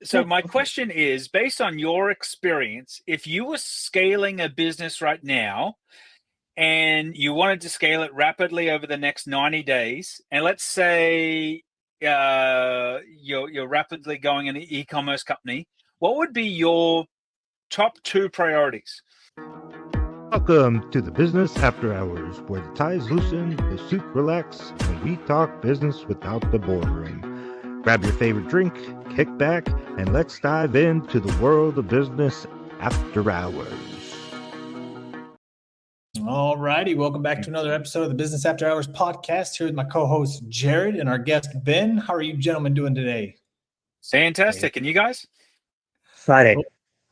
So my question is, based on your experience, if you were scaling a business right now and you wanted to scale it rapidly over the next 90 days, and let's say you're rapidly going in an e-commerce company, what would be your top 2 priorities? Welcome to the Business After Hours, where the ties loosen, the suit relax, and we talk business without the boardroom. Grab your favorite drink, kick back, and let's dive into the world of business after hours. All righty. Welcome back to another episode of the Business After Hours podcast. Here with my co-host, Jared, and our guest, Ben. How are you gentlemen doing today? Fantastic. And you guys? Friday.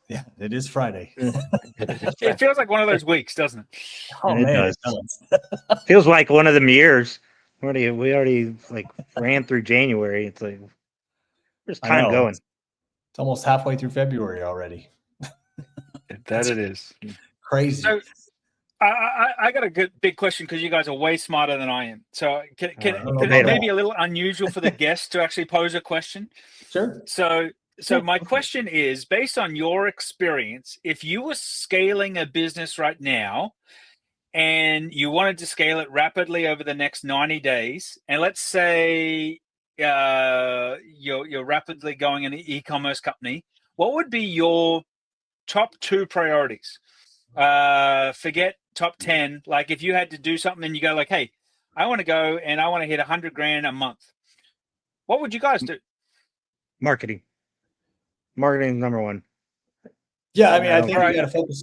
Yeah, it is Friday. It feels like one of those weeks, doesn't it? Oh, It man. does. Feels like one of them years. We already like ran through January. It's like there's time going. It's almost halfway through February already. That it is. Crazy. So I got a good big question because you guys are way smarter than I am. So can it maybe a little unusual for the guest to actually pose a question? Sure. So my question is, based on your experience, if you were scaling a business right now and you wanted to scale it rapidly over the next 90 days, and let's say you're rapidly going in an e-commerce company, what would be your top 2 priorities? Forget top 10. Like if you had to do something and you go like, hey, I want to go and I want to hit $100,000 a month. What would you guys do? Marketing number one. Yeah, I mean, I think you got to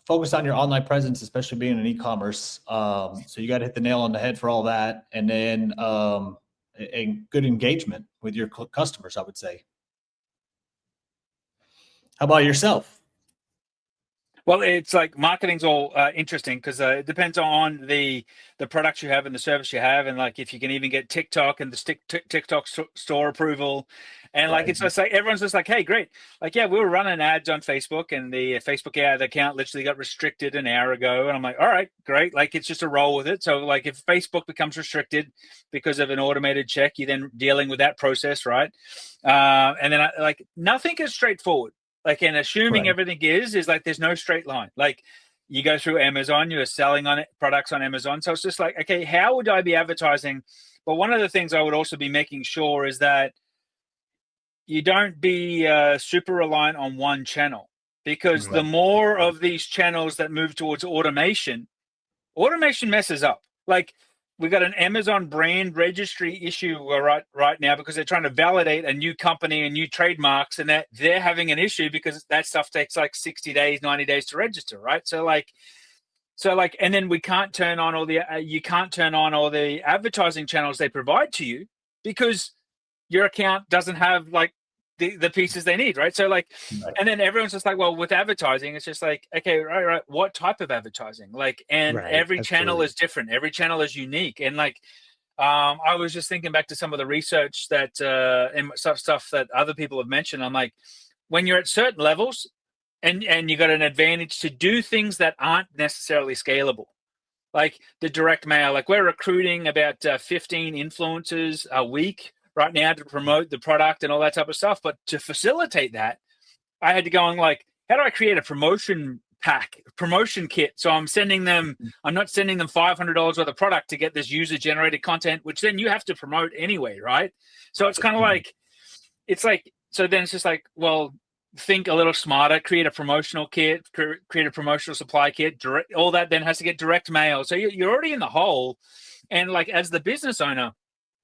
focus on your online presence, especially being in e-commerce. So you got to hit the nail on the head for all that, and then a good engagement with your customers, I would say. How about yourself? Well, it's like marketing's all interesting because it depends on the products you have and the service you have, and like if you can even get TikTok and the TikTok store approval, and like it's just like everyone's just like, hey, great, like yeah, we were running ads on Facebook, and the Facebook ad account literally got restricted an hour ago, and I'm like, all right, great, like it's just a roll with it. So like if Facebook becomes restricted because of an automated check, you're then dealing with that process, right? And then like nothing is straightforward. Like, and assuming everything is like there's no straight line. Like you go through Amazon, you're selling on products on Amazon. So it's just like, okay, how would I be advertising? But one of the things I would also be making sure is that you don't be super reliant on one channel, because the more of these channels that move towards automation messes up. Like we got an Amazon brand registry issue right now because they're trying to validate a new company and new trademarks, and that they're having an issue because that stuff takes like 60 days, 90 days to register, right? So like, and then we can't turn on you can't turn on all the advertising channels they provide to you because your account doesn't have like the pieces they need, right? So like, and then everyone's just like, well, with advertising, it's just like, okay, right, what type of advertising? Like, and every channel is different. Every channel is unique. And like, I was just thinking back to some of the research that and stuff that other people have mentioned. I'm like, when you're at certain levels and you got an advantage to do things that aren't necessarily scalable, like the direct mail, like we're recruiting about 15 influencers a week right now to promote the product and all that type of stuff. But to facilitate that, I had to go on like, how do I create a promotion kit? So I'm not sending them $500 worth of product to get this user generated content, which then you have to promote anyway, right? So it's kind of like, so then it's just like, well, think a little smarter, create a promotional kit, create a promotional supply kit, all that then has to get direct mail. So you're already in the hole. And like, as the business owner,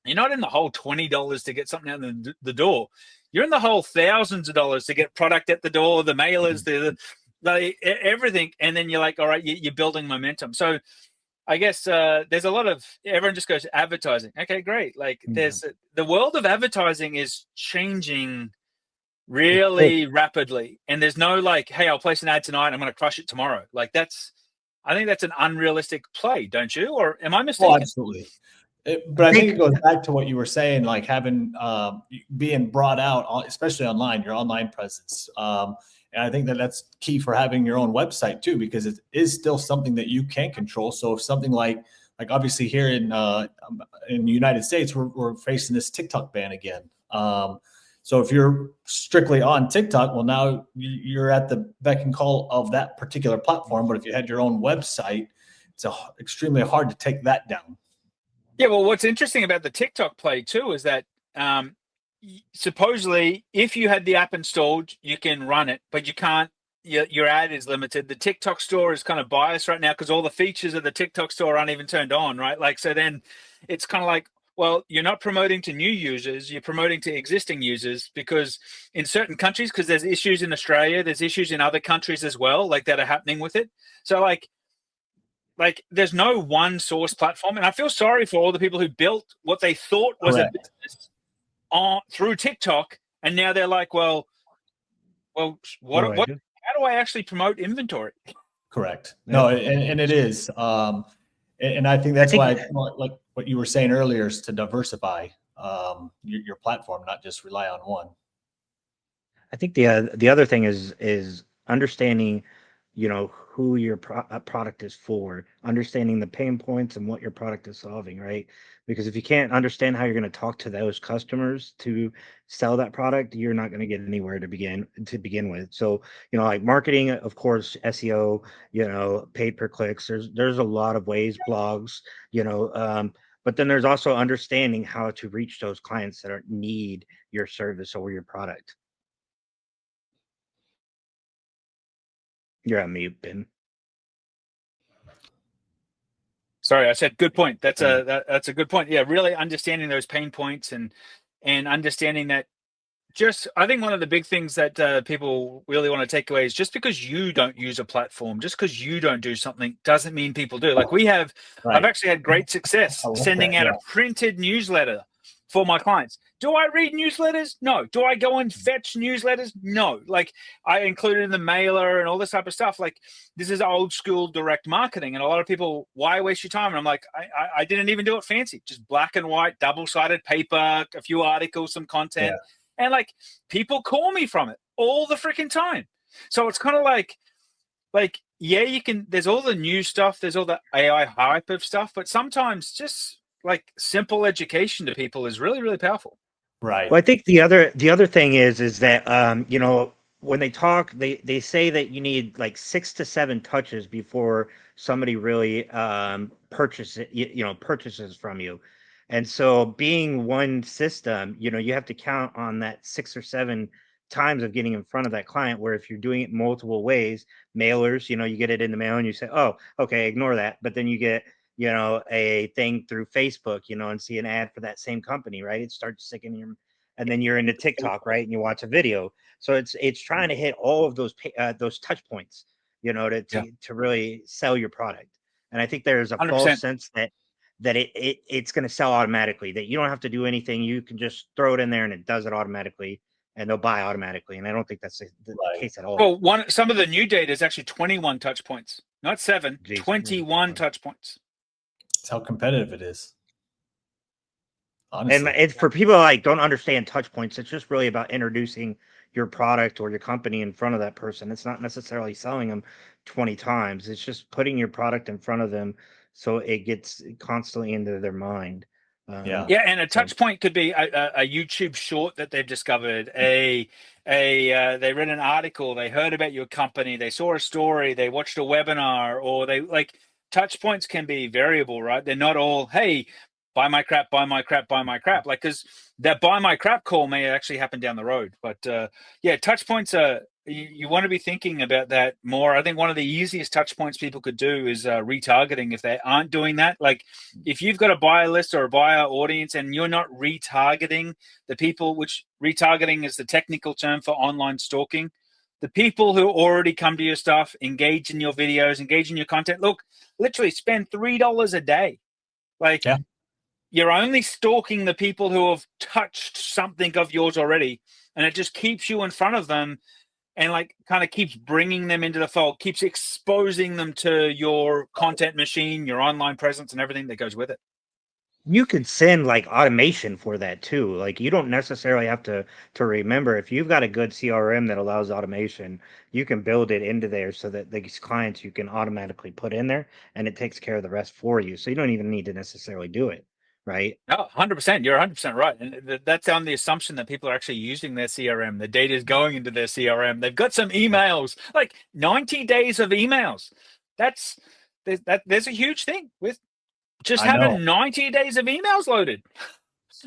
you're not in the whole $20 to get something out the door. You're in the whole thousands of dollars to get product at the door, the mailers, the everything. And then you're like, all right, you're building momentum. So I guess there's a lot of, everyone just goes advertising. Okay, great. Like the world of advertising is changing really rapidly. And there's no like, hey, I'll place an ad tonight, I'm going to crush it tomorrow. Like I think that's an unrealistic play, don't you? Or am I mistaken? Oh, absolutely. But I think it goes back to what you were saying, like having being brought out, especially online, your online presence. And I think that's key for having your own website too, because it is still something that you can control. So if something like obviously here in the United States, we're facing this TikTok ban again. So So if you're strictly on TikTok, well, now you're at the beck and call of that particular platform. But if you had your own website, it's extremely hard to take that down. Yeah, well, what's interesting about the TikTok play too is that supposedly, if you had the app installed, you can run it, but you can't. Your ad is limited. The TikTok store is kind of biased right now because all the features of the TikTok store aren't even turned on, right? Like, so then it's kind of like, well, you're not promoting to new users, you're promoting to existing users, because in certain countries, because there's issues in Australia, there's issues in other countries as well, like that are happening with it. So like there's no one source platform, and I feel sorry for all the people who built what they thought was Correct. a business through TikTok, and now they're like, well, what how do I actually promote inventory? Correct. No, and it is, and I think that's why, like what you were saying earlier, is to diversify your platform, not just rely on one. I think the other thing is understanding, who your product is for, understanding the pain points and what your product is solving, right? Because if you can't understand how you're going to talk to those customers to sell that product, you're not going to get anywhere to begin with. So, like marketing, of course, SEO, paid per clicks. There's a lot of ways, blogs, but then there's also understanding how to reach those clients that need your service or your product. You're on mute, Ben. Sorry, I said good point. That's a good point. Yeah, really understanding those pain points and understanding that. I think one of the big things that people really want to take away is just because you don't use a platform, just because you don't do something, doesn't mean people do. Like I've actually had great success sending out a printed newsletter for my clients. Do I read newsletters? No. Do I go and fetch newsletters? No. Like I included in the mailer and all this type of stuff. Like this is old school direct marketing. And a lot of people, why waste your time? And I'm like, I didn't even do it fancy. Just black and white, double-sided paper, a few articles, some content. Yeah. And like people call me from it all the freaking time. So it's kind of like, yeah, you can, there's all the new stuff, there's all the AI hype of stuff, but sometimes just like simple education to people is really, really powerful. Right. Well, I think the other thing is that when they talk, they say that you need like 6 to 7 touches before somebody really purchases from you. And so being one system, you have to count on that 6 or 7 times of getting in front of that client, where if you're doing it multiple ways, mailers, you get it in the mail and you say, oh, okay, ignore that. But then you get a thing through Facebook, and see an ad for that same company, right? It starts sticking in your, and then you're into TikTok, right? And you watch a video. So it's trying to hit all of those touch points, to really sell your product. And I think there's a 100%. False sense that it's going to sell automatically, that you don't have to do anything. You can just throw it in there and it does it automatically, and they'll buy automatically. And I don't think that's the case at all. Well, some of the new data is actually 21 touch points, not 7, 21 touch points. That's how competitive it is. Honestly. And it's for people like don't understand touch points. It's just really about introducing your product or your company in front of that person. It's not necessarily selling them 20 times. It's just putting your product in front of them so it gets constantly into their mind. Yeah, and a touch point could be a YouTube short that they've discovered. They read an article, they heard about your company, they saw a story, they watched a webinar, or they like touch points can be variable, right? They're not all, hey, buy my crap, buy my crap, buy my crap. Like, because that buy my crap call may actually happen down the road. But yeah, touch points are, you want to be thinking about that more. I think one of the easiest touch points people could do is retargeting if they aren't doing that. Like if you've got a buyer list or a buyer audience and you're not retargeting the people, which retargeting is the technical term for online stalking, the people who already come to your stuff, engage in your videos, engage in your content, look, literally spend $3 a day. Like, you're only stalking the people who have touched something of yours already, and it just keeps you in front of them and like kind of keeps bringing them into the fold, keeps exposing them to your content machine, your online presence, and everything that goes with it. You can send like automation for that too. Like you don't necessarily have to remember. If you've got a good CRM that allows automation, you can build it into there so that these clients you can automatically put in there and it takes care of the rest for you. So you don't even need to necessarily do it. right? No, 100%. You're 100% right. And that's on the assumption that people are actually using their CRM. The data is going into their CRM. They've got some emails, like 90 days of emails. There's a huge thing with just I know. having 90 days of emails loaded.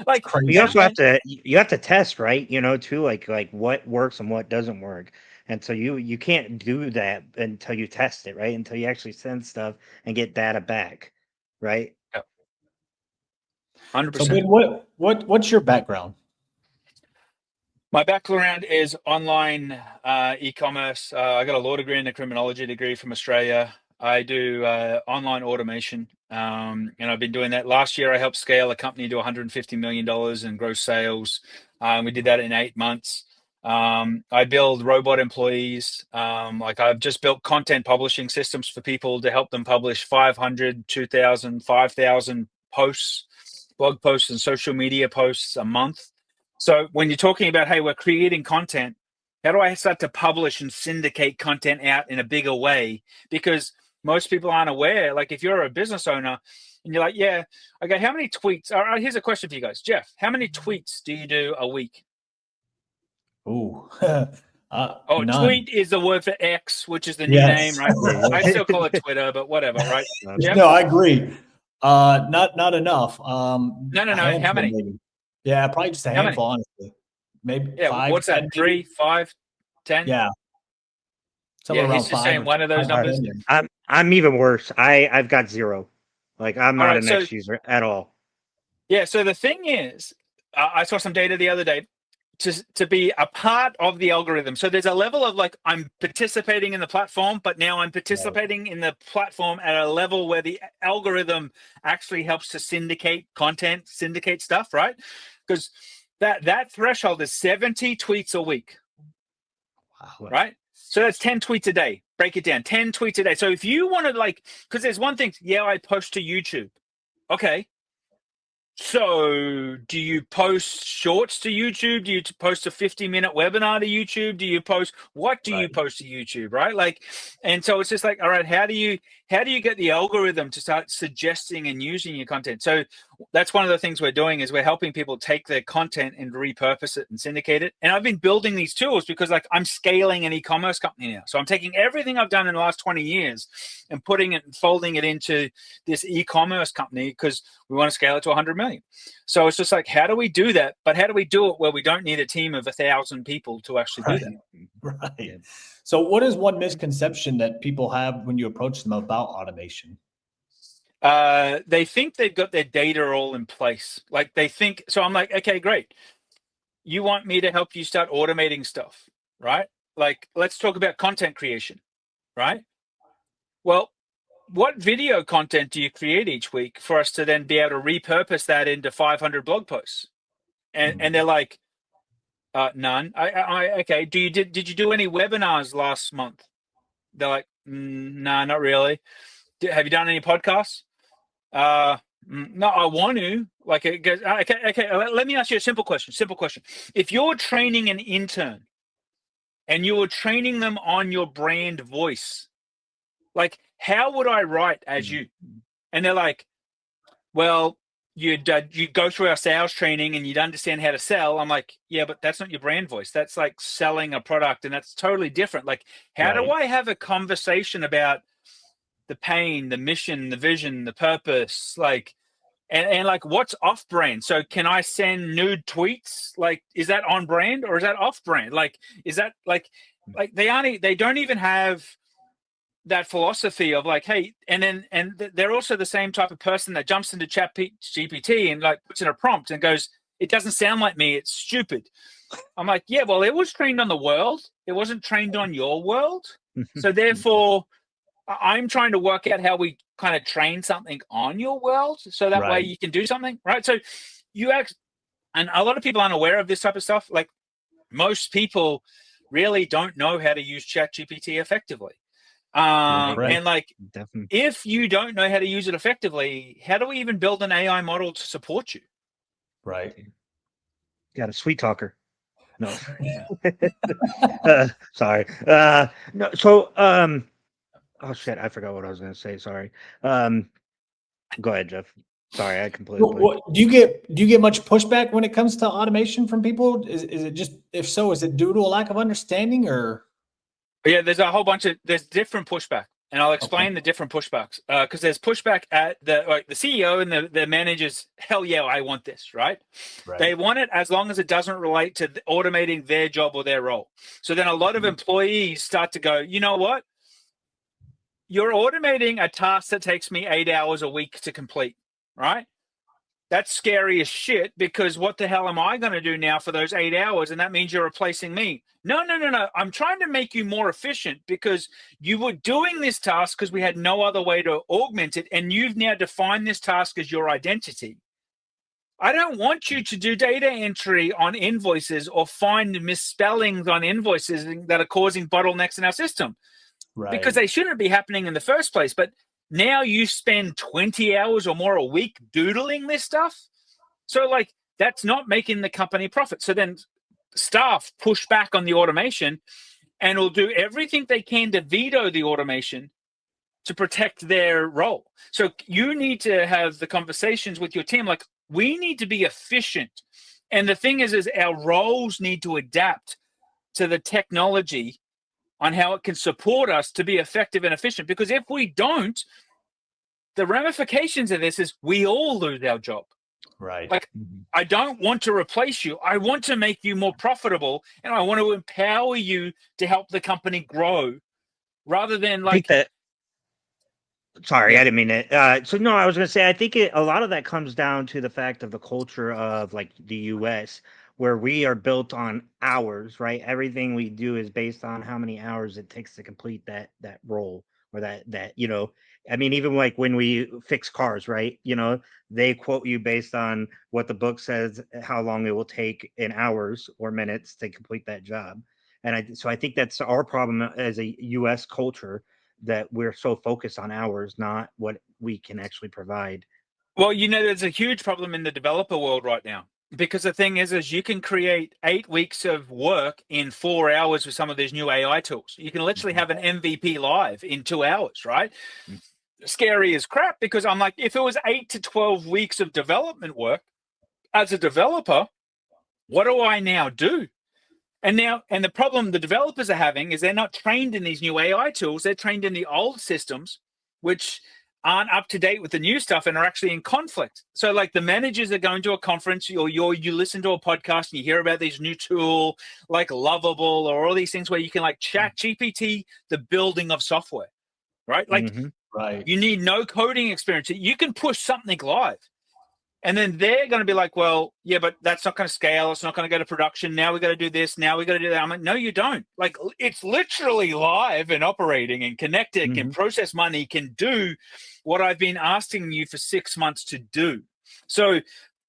Like, Crazy. You also have to test, right? Too, like what works and what doesn't work. And so you can't do that until you test it, right? Until you actually send stuff and get data back, right? yeah, So 100%. Ben, what's your background? My background is online e-commerce. I got a law degree and a criminology degree from Australia. I do online automation, and I've been doing that. Last year, I helped scale a company to $150 million in gross sales. We did that in 8 months. I build robot employees. Like I've just built content publishing systems for people to help them publish 500, 2,000, 5,000 posts, blog posts, and social media posts a month. So when you're talking about, hey, we're creating content, how do I start to publish and syndicate content out in a bigger way? Because most people aren't aware. Like if you're a business owner and you're like, yeah, okay, how many tweets? All right, here's a question for you guys. Jeff, how many tweets do you do a week? Ooh. Oh, None. tweet is the word for X, which is the new Yes. name, right? I still call it Twitter, but whatever, right? Jeff? No, I agree. Not enough. No. A How handful, many? maybe. Yeah, probably just a How many? handful, honestly. Maybe Yeah, 5, what's 10, that? maybe. 3, 5, 10? Yeah, somewhere Yeah, around he's just 5 saying or one of those 5 numbers. I'm even worse. I've got 0. Like I'm All not right, an so X user at all. yeah, so the thing is, I saw some data the other day to be a part of the algorithm. So there's a level of like I'm participating in the platform, but now I'm participating in the platform at a level where the algorithm actually helps to syndicate content, syndicate stuff, right? Because that threshold is 70 tweets a week, Wow. right? So that's 10 tweets a day. Break it down, 10 tweets a day. So if you want to like, because there's one thing, yeah, I post to YouTube. Okay. So, do you post shorts to YouTube? Do you post a 50-minute webinar to YouTube? What do you Right. post to YouTube, right? Like, and so it's just like, all right, how do you get the algorithm to start suggesting and using your content? So that's one of the things we're doing is we're helping people take their content and repurpose it and syndicate it. And I've been building these tools because like I'm scaling an e-commerce company now. So I'm taking everything I've done in the last 20 years and putting it and folding it into this e-commerce company because we want to scale it to 100 million. So it's just like, how do we do that? But how do we do it where we don't need a team of 1,000 people to actually do that? Right. So what is one misconception that people have when you approach them about automation? They think they've got their data all in place. Like they think, so I'm like, okay, great. You want me to help you start automating stuff, right? Like, let's talk about content creation, right? Well, what video content do you create each week for us to then be able to repurpose that into 500 blog posts? And they're like, none. Okay. Did you do any webinars last month? They're like, nah, not really. Have you done any podcasts? No, I want to. Like it goes. Okay. Let me ask you a simple question. If you're training an intern and you were training them on your brand voice, like how would I write as you? And they're like, well, you'd go through our sales training and you'd understand how to sell. I'm like, yeah, but that's not your brand voice. That's like selling a product, and that's totally different. Like, how do I have a conversation about the pain, the mission, the vision, the purpose, like, and like what's off brand? So can I send nude tweets? Like, is that on brand or is that off brand? Like, is that like they don't even have that philosophy of like, hey, and they're also the same type of person that jumps into chat GPT and like puts in a prompt and goes, it doesn't sound like me, it's stupid. I'm like, yeah, well, it was trained on the world, it wasn't trained on your world. So therefore I'm trying to work out how we kind of train something on your world so that way you can do something, right? So and a lot of people aren't aware of this type of stuff. Like most people really don't know how to use chat GPT effectively. And like, Definitely. if you don't know how to use it effectively, how do we even build an AI model to support you? Right. Got a sweet talker. No. Sorry. No. So, oh shit, I forgot what I was going to say. Sorry. Go ahead, Jeff. Sorry, I completely blanked. Do you get much pushback when it comes to automation from people? Is it just, if so, is it due to a lack of understanding or? Yeah, there's different pushback, and I'll Okay. explain the different pushbacks. Because there's pushback at the CEO and the managers. Hell yeah, I want this, right? They want it as long as it doesn't relate to automating their job or their role. So then a lot of employees start to go, you know what? You're automating a task that takes me 8 hours a week to complete, right? That's scary as shit, because what the hell am I going to do now for those 8 hours? And that means you're replacing me. No. I'm trying to make you more efficient because you were doing this task because we had no other way to augment it. And you've now defined this task as your identity. I don't want you to do data entry on invoices or find misspellings on invoices that are causing bottlenecks in our system, because they shouldn't be happening in the first place. But now you spend 20 hours or more a week doodling this stuff. So like, that's not making the company profit. So then staff push back on the automation and will do everything they can to veto the automation to protect their role. So you need to have the conversations with your team. Like, we need to be efficient. And the thing is our roles need to adapt to the technology on how it can support us to be effective and efficient. Because if we don't, the ramifications of this is we all lose our job. Right. Like, I don't want to replace you. I want to make you more profitable, and I want to empower you to help the company grow, rather than I think like. that. Sorry, Yeah. I didn't mean it. So no, I was going to say, I think a lot of that comes down to the fact of the culture of like the U.S., where we are built on hours, right? Everything we do is based on how many hours it takes to complete that role, or that I mean, even like when we fix cars, right? They quote you based on what the book says, how long it will take in hours or minutes to complete that job. So I think that's our problem as a U.S. culture, that we're so focused on hours, not what we can actually provide. Well, there's a huge problem in the developer world right now, because the thing is you can create 8 weeks of work in 4 hours with some of these new AI tools. You can literally have an MVP live in 2 hours, right? Scary as crap, because I'm like, if it was 8 to 12 weeks of development work as a developer, what do I now do? And the problem the developers are having is they're not trained in these new AI tools. They're trained in the old systems, which aren't up to date with the new stuff and are actually in conflict. So like, the managers are going to a conference, or you listen to a podcast and you hear about these new tool like Lovable, or all these things where you can like chat GPT the building of software, right? Like, Right. you need no coding experience. You can push something live. And then they're going to be like, well, yeah, but that's not going to scale. It's not going to go to production. Now we got to do this. Now we got to do that. I'm like, no, you don't. Like, it's literally live and operating and connected, can process money, can do what I've been asking you for 6 months to do. So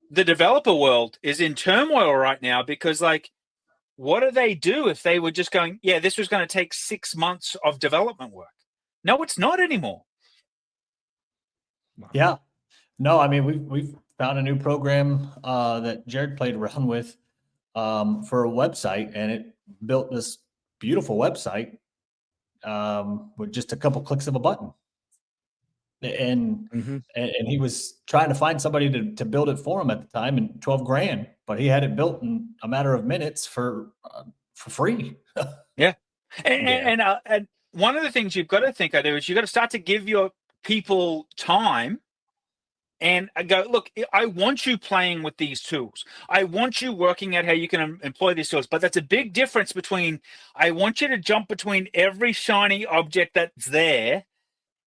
the developer world is in turmoil right now, because like, what do they do if they were just going, yeah, this was going to take 6 months of development work? No, it's not anymore. Yeah. No, I mean, we've found a new program that Jared played around with for a website, and it built this beautiful website with just a couple clicks of a button. And he was trying to find somebody to build it for him at the time, and 12 grand, but he had it built in a matter of minutes for free. Yeah. And one of the things you've got to think of is you've got to start to give your people time and go, look, I want you playing with these tools. I want you working out how you can employ these tools. But that's a big difference between, I want you to jump between every shiny object that's there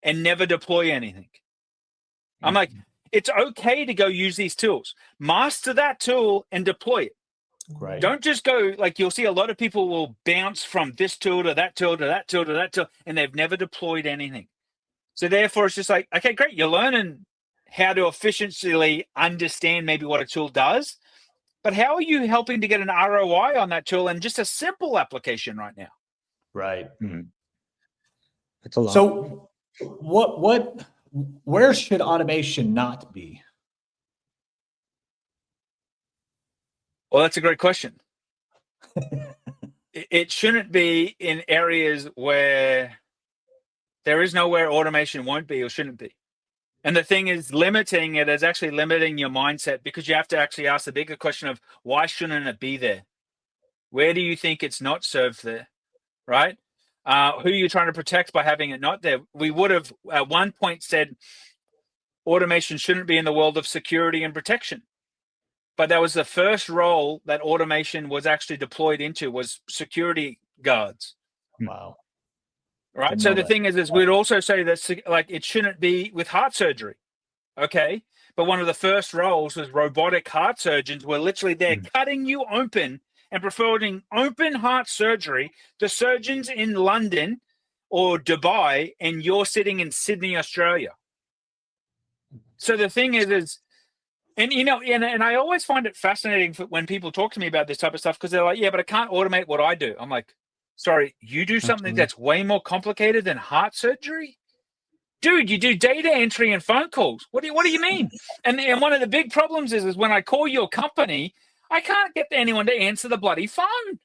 and never deploy anything. I'm like, it's okay to go use these tools. Master that tool and deploy it. Right. Don't just go, like, you'll see a lot of people will bounce from this tool to that tool to that tool to that tool, and they've never deployed anything. So therefore, it's just like, okay, great. You're learning how to efficiently understand maybe what a tool does, but how are you helping to get an ROI on that tool and just a simple application right now? Right. It's a lot. So where should automation not be? Well, that's a great question. It shouldn't be in areas where there is nowhere automation won't be or shouldn't be. And the thing is, limiting it is actually limiting your mindset, because you have to actually ask the bigger question of why shouldn't it be there? Where do you think it's not served there, right? Who are you trying to protect by having it not there? We would have at one point said automation shouldn't be in the world of security and protection. But that was the first role that automation was actually deployed into, was security guards. Wow. Right. Didn't So know the that. thing is we'd also say that like it shouldn't be with heart surgery. Okay. But one of the first roles was robotic heart surgeons were literally there cutting you open and performing open heart surgery. The surgeons in London or Dubai, and you're sitting in Sydney, Australia. So the thing is, and you know, and I always find it fascinating when people talk to me about this type of stuff, because they're like, yeah, but I can't automate what I do. I'm like, sorry, you do something Absolutely. that's way more complicated than heart surgery? Dude, you do data entry and phone calls. What do you mean? And one of the big problems is when I call your company, I can't get anyone to answer the bloody phone.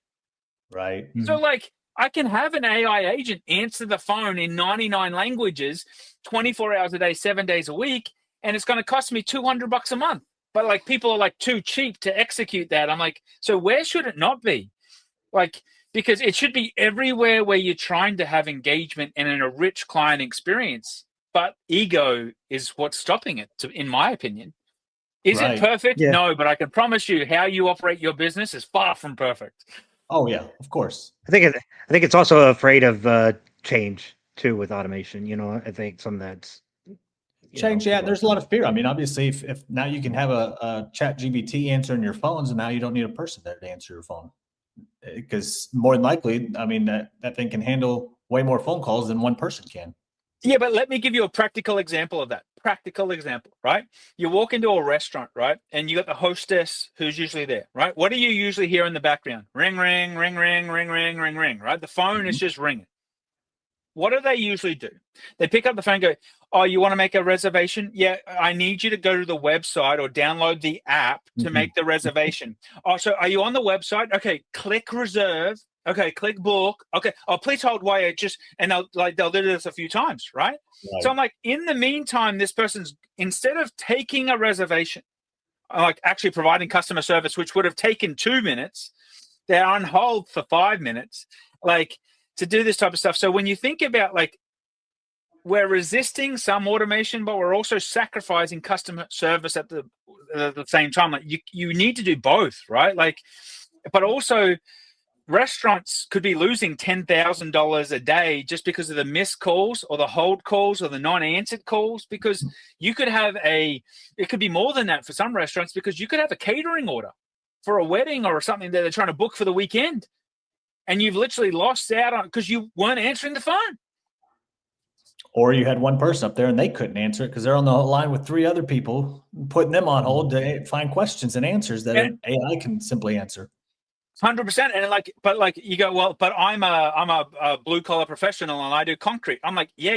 Right. So like I can have an AI agent answer the phone in 99 languages, 24 hours a day, 7 days a week, and it's going to cost me $200 a month. But like people are like too cheap to execute that. I'm like, so where should it not be? Like, because it should be everywhere where you're trying to have engagement and in a rich client experience. But ego is what's stopping it, in my opinion. Is it Right. perfect? Yeah. No, but I can promise you how you operate your business is far from perfect. Oh yeah, of course. I think it's also afraid of change too with automation. You know, I think some that's Change. Yeah, people are there's a lot afraid. of fear. I mean, obviously, if now you can have a chat GBT answering your phones, and now you don't need a person there to answer your phone, because more than likely, I mean, that thing can handle way more phone calls than one person can. Yeah, but let me give you a practical example of that. Practical example, right? You walk into a restaurant, right? And you got the hostess who's usually there, right? What do you usually hear in the background? Ring, ring, ring, ring, ring, ring, ring, ring, right? The phone is just ringing. What do they usually do? They pick up the phone and go, oh, you want to make a reservation? Yeah, I need you to go to the website or download the app to make the reservation. Oh, so are you on the website? Okay, click reserve. Okay, click book. Okay, oh, please hold while I just, and they'll do this a few times, right? Right. So I'm like, in the meantime, this person's, instead of taking a reservation, like actually providing customer service, which would have taken 2 minutes, they're on hold for 5 minutes, like to do this type of stuff. So when you think about like, we're resisting some automation, but we're also sacrificing customer service at the same time. Like you need to do both, right? Like, but also restaurants could be losing $10,000 a day just because of the missed calls or the hold calls or the non-answered calls, because you could have it could be more than that for some restaurants, because you could have a catering order for a wedding or something that they're trying to book for the weekend, and you've literally lost out on because you weren't answering the phone. Or you had one person up there and they couldn't answer it because they're on the line with 3 other people, putting them on hold to find questions and answers that an AI can simply answer. 100%. And but you go, well, but I'm a blue collar professional and I do concrete. I'm like, yeah,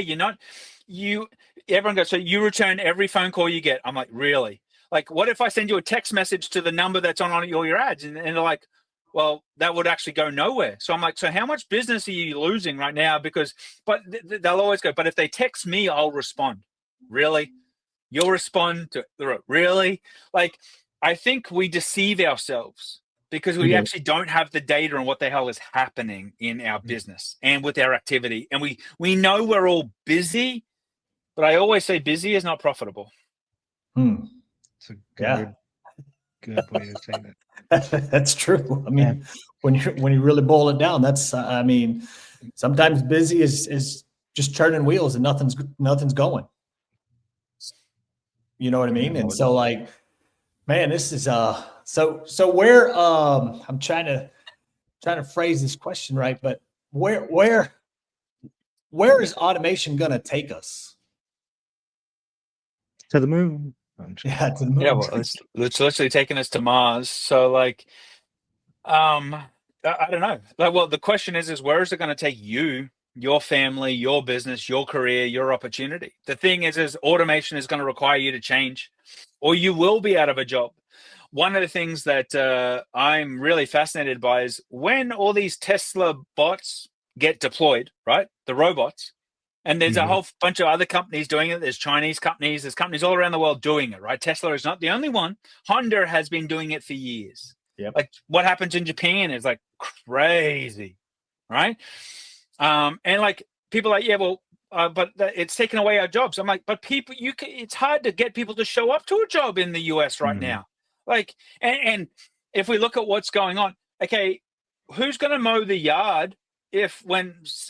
everyone goes, so you return every phone call you get. I'm like, really? Like, what if I send you a text message to the number that's on all your ads? And they're like, well, that would actually go nowhere. So I'm like, so how much business are you losing right now? Because, but they'll always go, but if they text me, I'll respond. Really? You'll respond to really? Like, I think we deceive ourselves because we actually don't have the data on what the hell is happening in our business and with our activity. And we know we're all busy, but I always say busy is not profitable. It's a good way to say that. That's true. I mean, when you really boil it down, that's I mean, sometimes busy is just turning wheels and nothing's going. You know what I mean? And so like, man, this is so where I'm trying to phrase this question right, but where is automation going to take us? To the moon. Yeah, to the moon. Yeah, well, it's literally taking us to Mars. So like, I don't know. Like, well, the question is where is it going to take you, your family, your business, your career, your opportunity? The thing is automation is going to require you to change, or you will be out of a job. One of the things that I'm really fascinated by is when all these Tesla bots get deployed, right? The robots, And there's a whole bunch of other companies doing it. There's Chinese companies. There's companies all around the world doing it, right? Tesla is not the only one. Honda has been doing it for years. Yep. Like what happens in Japan is like crazy, right? And like people are like, yeah, well, but it's taken away our jobs. I'm like, but people, it's hard to get people to show up to a job in the US right now. Like, and if we look at what's going on, okay, who's going to mow the yard if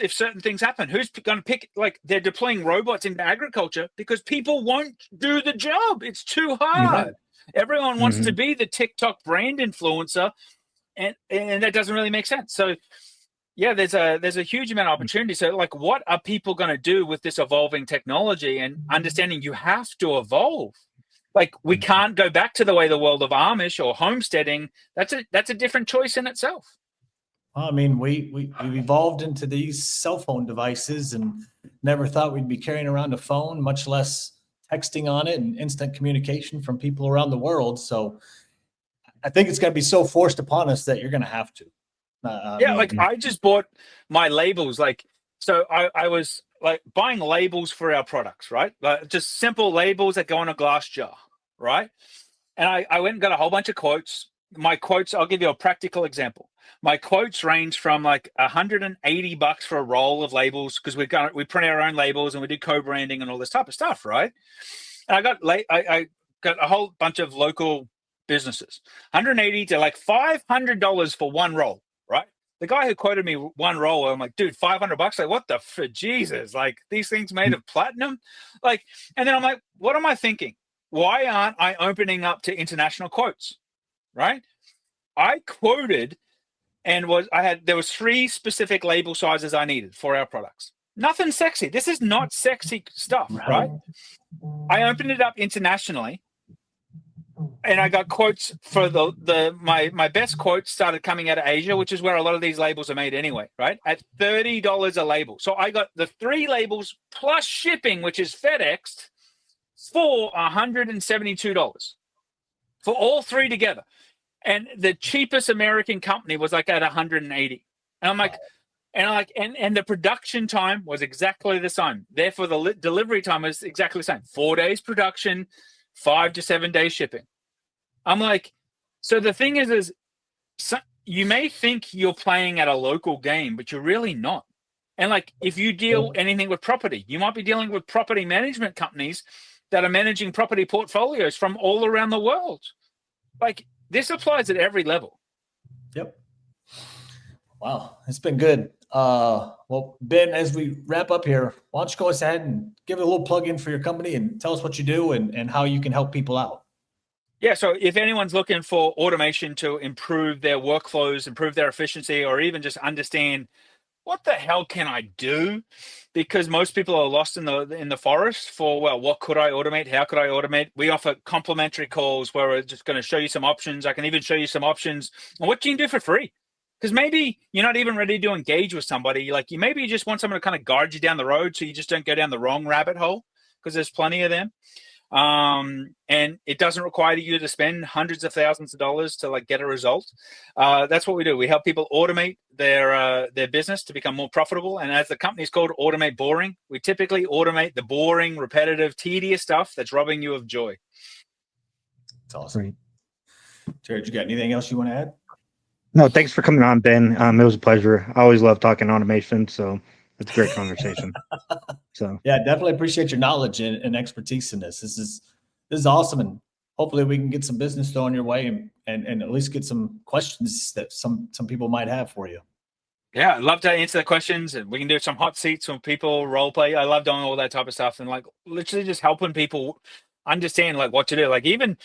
certain things happen? Who's going to pick, like they're deploying robots into agriculture because people won't do the job. It's too hard. Everyone wants to be the TikTok brand influencer, and that doesn't really make sense. So yeah, there's a huge amount of opportunity. So like, what are people going to do with this evolving technology and understanding you have to evolve? Like we can't go back to the world of Amish or homesteading. That's a different choice in itself. I mean, we've evolved into these cell phone devices and never thought we'd be carrying around a phone, much less texting on it and instant communication from people around the world. So I think it's going to be so forced upon us that you're going to have to. Like I just bought my labels. Like, so I was like buying labels for our products, right? Like just simple labels that go in a glass jar, right? And I went and got a whole bunch of quotes. My quotes, I'll give you a practical example. My quotes range from like $180 for a roll of labels because we print our own labels and we do co-branding and all this type of stuff, right? And I got a whole bunch of local businesses, $180 to like $500 for one roll, right? The guy who quoted me one roll, I'm like, dude, $500? Like, what the for Jesus? Like these things made of platinum, like. And then I'm like, what am I thinking? Why aren't I opening up to international quotes, right? I quoted. And there was 3 specific label sizes I needed for our products. Nothing sexy. This is not sexy stuff, right? I opened it up internationally, and I got quotes for my best quotes started coming out of Asia, which is where a lot of these labels are made anyway, right? At $30 a label. So I got the 3 labels plus shipping, which is FedExed, for $172 for all 3 together. And the cheapest American company was like at 180. And I'm like, and the production time was exactly the same. Therefore, the delivery time was exactly the same. 4 days production, 5 to 7 days shipping. I'm like, so the thing is you may think you're playing at a local game, but you're really not. And like, if you deal anything with property, you might be dealing with property management companies that are managing property portfolios from all around the world. Like, this applies at every level. Yep. Wow, it's been good. Well, Ben, as we wrap up here, why don't you go ahead and give it a little plug in for your company and tell us what you do and how you can help people out. Yeah, so if anyone's looking for automation to improve their workflows, improve their efficiency, or even just understand what the hell can I do? Because most people are lost in the forest for, well, what could I automate? How could I automate? We offer complimentary calls where we're just going to show you some options. I can even show you some options on what you can do for free. Because maybe you're not even ready to engage with somebody. Like maybe you just want someone to kind of guide you down the road so you just don't go down the wrong rabbit hole, because there's plenty of them. And it doesn't require you to spend hundreds of thousands of dollars to like get a result. That's what we do. We help people automate their business to become more profitable. And as the company's called Automate Boring, we typically automate the boring, repetitive, tedious stuff that's robbing you of joy. That's awesome. Jared, you got anything else you want to add? No, thanks for coming on, Ben. It was a pleasure. I always love talking automation, so it's a great conversation. So yeah, definitely appreciate your knowledge and expertise in this. This is awesome, and hopefully we can get some business thrown your way and at least get some questions that some people might have for you. Yeah, I'd love to answer the questions, and we can do some hot seats when people role play. I love doing all that type of stuff, and like literally just helping people understand like what to do. Like even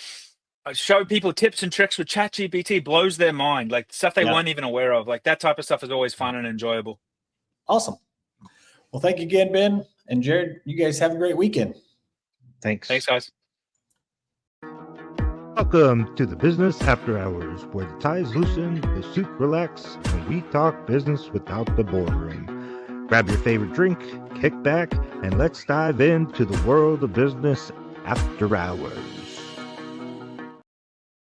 show people tips and tricks with ChatGPT blows their mind. Like stuff they weren't even aware of. Like that type of stuff is always fun and enjoyable. Awesome. Well, thank you again, Ben and Jared. You guys have a great weekend. Thanks, guys. Welcome to the Business After Hours, where the ties loosen, the suit relax, and we talk business without the boardroom. Grab your favorite drink, kick back, and let's dive into the world of business after hours.